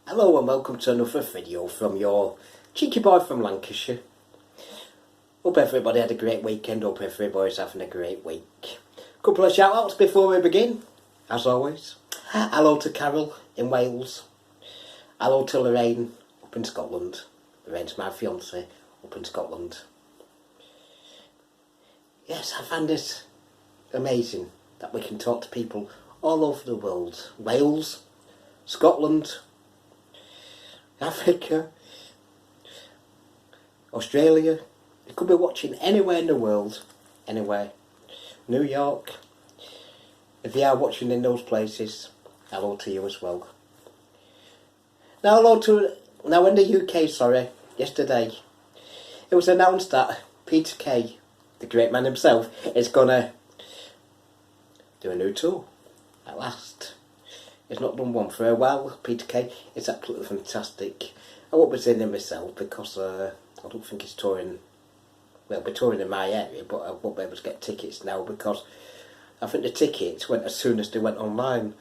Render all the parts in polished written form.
Hello and welcome to another video from your cheeky boy from Lancashire. Hope everybody had a great weekend, hope everybody's having a great week. Couple of shout outs before we begin, as always. Hello to Carol in Wales. Hello to Lorraine up in Scotland. Lorraine's my fiance up in Scotland. Yes, I find it amazing that we can talk to people all over the world. Wales, Scotland, Africa, Australia. You could be watching anywhere in the world, anywhere. New York. If you are watching in those places, hello to you as well. Now in the UK, yesterday, it was announced that Peter Kay, the great man himself, is gonna do a new tour at last. He's not done one for a while. Peter Kay is absolutely fantastic. I won't be seeing him myself because I don't think he's touring. Well, he'll be touring in my area, but I won't be able to get tickets now because I think the tickets went as soon as they went online.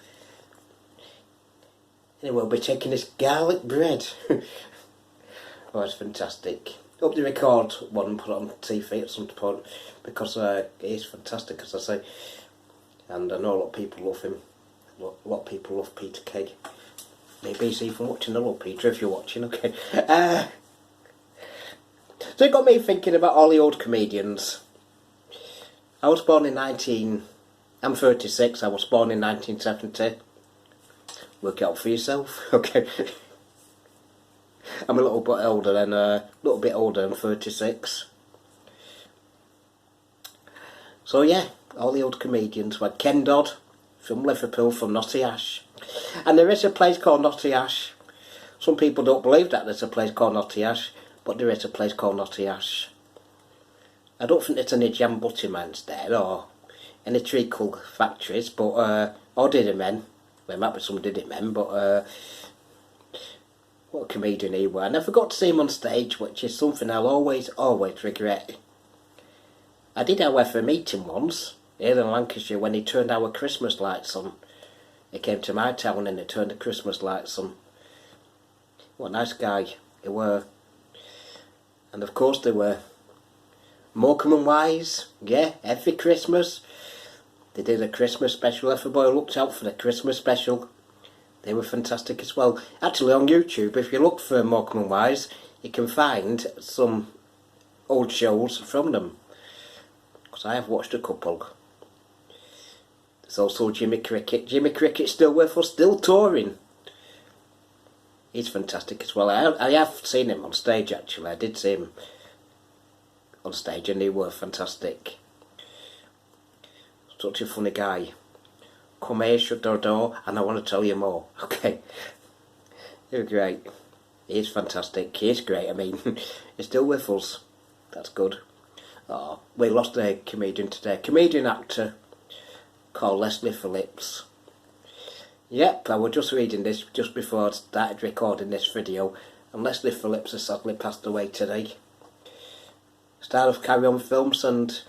Anyway, we'll be taking this garlic bread. Oh, it's fantastic. Hope they record one and put it on TV at some point because it is fantastic, as I say. And I know a lot of people love him. A lot of people love Peter Kay. Maybe he's even watching. Hello Peter, if you're watching, okay. So it got me thinking about all the old comedians. I was born in I'm 36, I was born in 1970. Work it out for yourself, okay. I'm a little bit older than 36. So yeah, all the old comedians. We had Ken Dodd from Liverpool, from Nottingham. And there is a place called Nottingham. Some people don't believe that there's a place called Nottingham, but there is a place called Nottingham. I don't think there's any jam butter mans there, or any treacle factories, but, or did it men. Well, might be some did it men, but, what a comedian he was. I never got to see him on stage, which is something I'll always regret. I did, however, meet him once, here in Lancashire, when he turned our Christmas lights on. He came to my town and he turned the Christmas lights on. What a nice guy he were. And of course they were Morecambe and Wise, yeah, every Christmas. They did a Christmas special, everybody looked out for the Christmas special. They were fantastic as well. Actually on YouTube, if you look for Morecambe and Wise, you can find some old shows from them. Because I have watched a couple. There's also Jimmy Cricket. Jimmy Cricket's still with us, still touring. He's fantastic as well. I have seen him on stage actually. I did see him on stage and he was fantastic. Such a funny guy. Come here, shut the door, and I want to tell you more. Okay. You're great. He is fantastic. He is great. I mean, he's still with us. That's good. Oh, we lost a comedian today. Comedian actor called Leslie Phillips. Yep, I was just reading this just before I started recording this video, and Leslie Phillips has sadly passed away today. Star of Carry On films and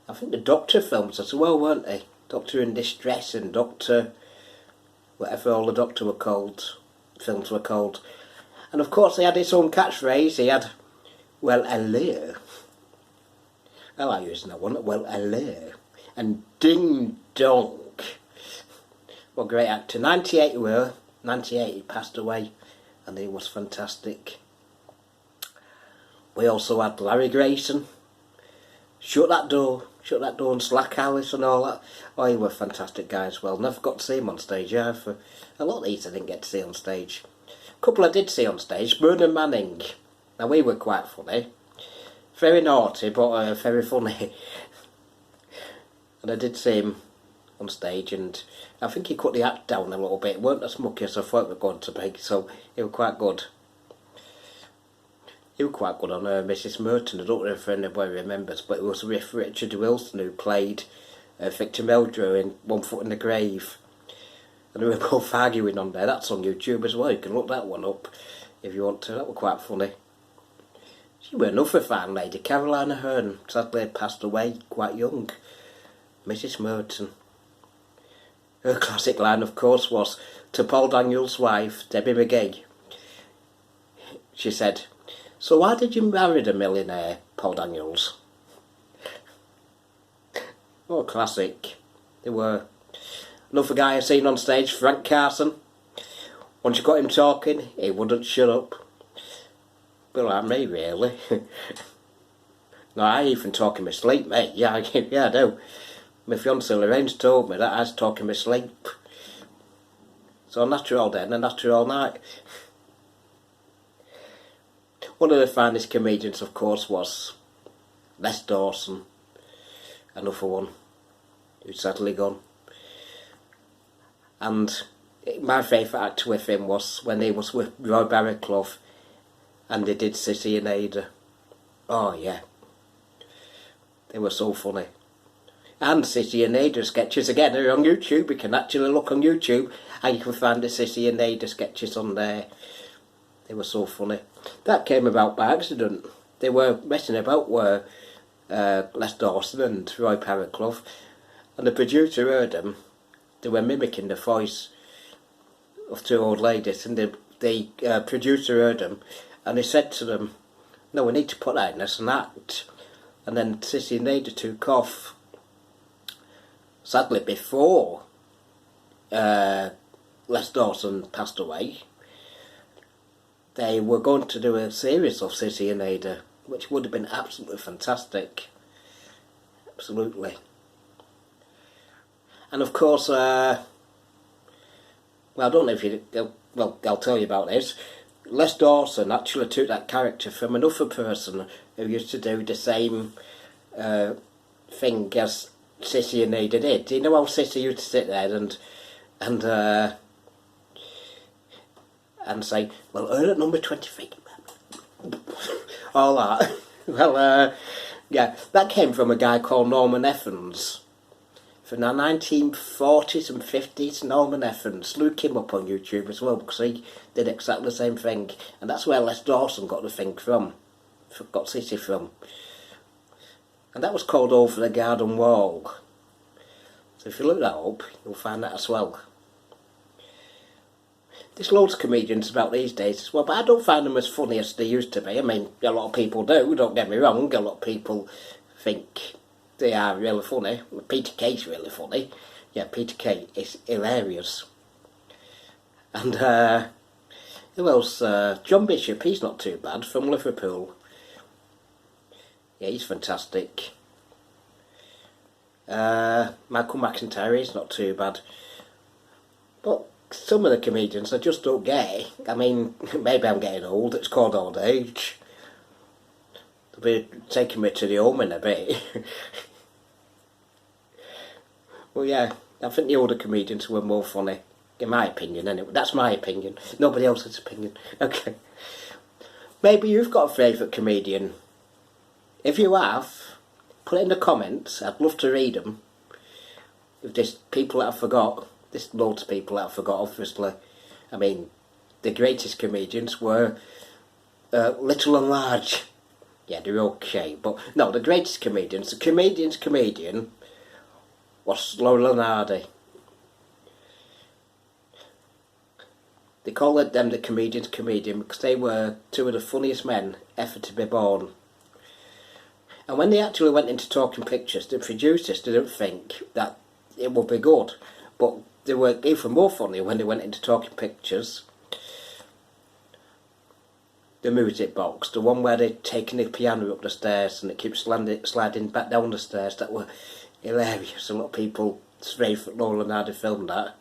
I think the Doctor films as well, weren't they? Doctor in Distress and Doctor, whatever all the Doctor were called, films were called. And of course he had his own catchphrase. He had, well, hello. I like using that one, well, hello. And ding dong. What a great actor. 98 he passed away, and he was fantastic. We also had Larry Grayson. Shut That Door and Slack Alice and all that. Oh, he was a fantastic guy as well. Never got to see him on stage, yeah. For a lot of these I didn't get to see on stage. A couple I did see on stage. Bernard Manning. Now we were quite funny. Very naughty, but very funny. And I did see him on stage, and I think he cut the act down a little bit. It weren't as mucky as I thought it was going to be, so he was quite good. He was quite good on Mrs. Merton. I don't know if anybody remembers, but it was with Richard Wilson who played Victor Meldrew in One Foot in the Grave. And they were both arguing on there. That's on YouTube as well. You can look that one up if you want to. That was quite funny. She was another fine lady, Caroline Aherne. Sadly passed away quite young. Mrs. Merton. Her classic line, of course, was to Paul Daniels' wife, Debbie McGee. she said, "So why did you marry the millionaire, Paul Daniels?" Oh, classic. They were. Another guy I seen on stage, Frank Carson. Once you got him talking, he wouldn't shut up. Bit like me, really. No, I even talk in my sleep, mate. Yeah, yeah, I do. My fiancée Lorraine's told me that I was talking in my sleep. So a natural day and a natural night. One of the finest comedians, of course, was Les Dawson. Another one who's sadly gone. And my favourite actor with him was when he was with Roy Barraclough and they did Cissy and Ada. Oh yeah, they were so funny. And Cissy and Ada sketches again are on YouTube. You can actually look on YouTube and you can find the Cissy and Ada sketches on there. They were so funny. That came about by accident. They were messing about with Les Dawson and Roy Barraclough, and the producer heard them. They were mimicking the voice of two old ladies, and the producer heard them, and he said to them, "No, we need to put that in as an act." And then Cissy and Ada took off. Sadly, before Les Dawson passed away, they were going to do a series of Cissy and Ada, which would have been absolutely fantastic. Absolutely. And of course, well, I don't know if you... Well, I'll tell you about this. Les Dawson actually took that character from another person who used to do the same thing as Cissy and Ada did. Do you know how Cissy used to sit there and say, "Well, earn at number 23. All that. Well, yeah, that came from a guy called Norman Evans. From the 1940s and 50s, Norman Evans. Look him up on YouTube as well, because he did exactly the same thing. And that's where Les Dawson got the thing from. Got Cissy from. And that was called Over the Garden Wall. So if you look that up, you'll find that as well. There's loads of comedians about these days as well, but I don't find them as funny as they used to be. I mean, a lot of people do, don't get me wrong. A lot of people think they are really funny. Peter Kay's really funny. Yeah, Peter Kay is hilarious. And who else? John Bishop, he's not too bad, from Liverpool. Yeah, he's fantastic. Michael McIntyre, he's not too bad. But some of the comedians I just don't get. I mean, maybe I'm getting old, it's called old age. They'll be taking me to the home in a bit. Well, yeah, I think the older comedians were more funny. In my opinion, anyway. That's my opinion. Nobody else's opinion. Okay. Maybe you've got a favourite comedian. If you have, put it in the comments. I'd love to read them. If there's people that I forgot, there's loads of people that I forgot, obviously. I mean, the greatest comedians were Little and Large. Yeah, they're okay, but no, the greatest comedians, the comedian's comedian was Laurel and Hardy. They call them the comedian's comedian because they were two of the funniest men ever to be born. And when they actually went into talking pictures, the producers didn't think that it would be good, but they were even more funny when they went into talking pictures. The music box, the one where they'd taken the piano up the stairs and it keeps sliding back down the stairs, that were hilarious. A lot of people straight for Laurel and Hardy filmed that.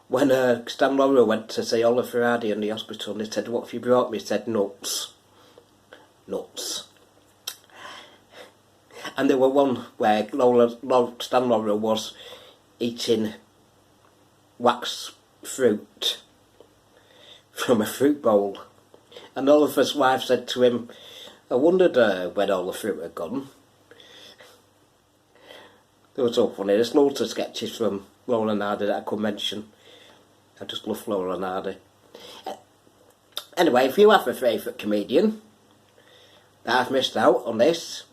When Stan Laurel went to see Oliver Hardy in the hospital and he said, "What have you brought me?" He said, "Nuts." Nuts. And there were one where Stan Laurel was eating wax fruit from a fruit bowl. And Oliver's wife said to him, "I wondered when all the fruit had gone." It was so funny. There's loads of sketches from Laurel and Hardy that I could mention. I just love Laurel and Hardy. Anyway, if you have a favourite comedian that I've missed out on this,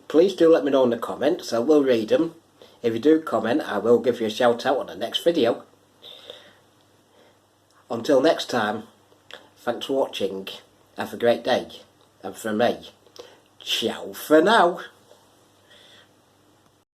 please do let me know in the comments. I will read them. If you do comment, I will give you a shout out on the next video. Until next time, thanks for watching. Have a great day. And from me, ciao for now.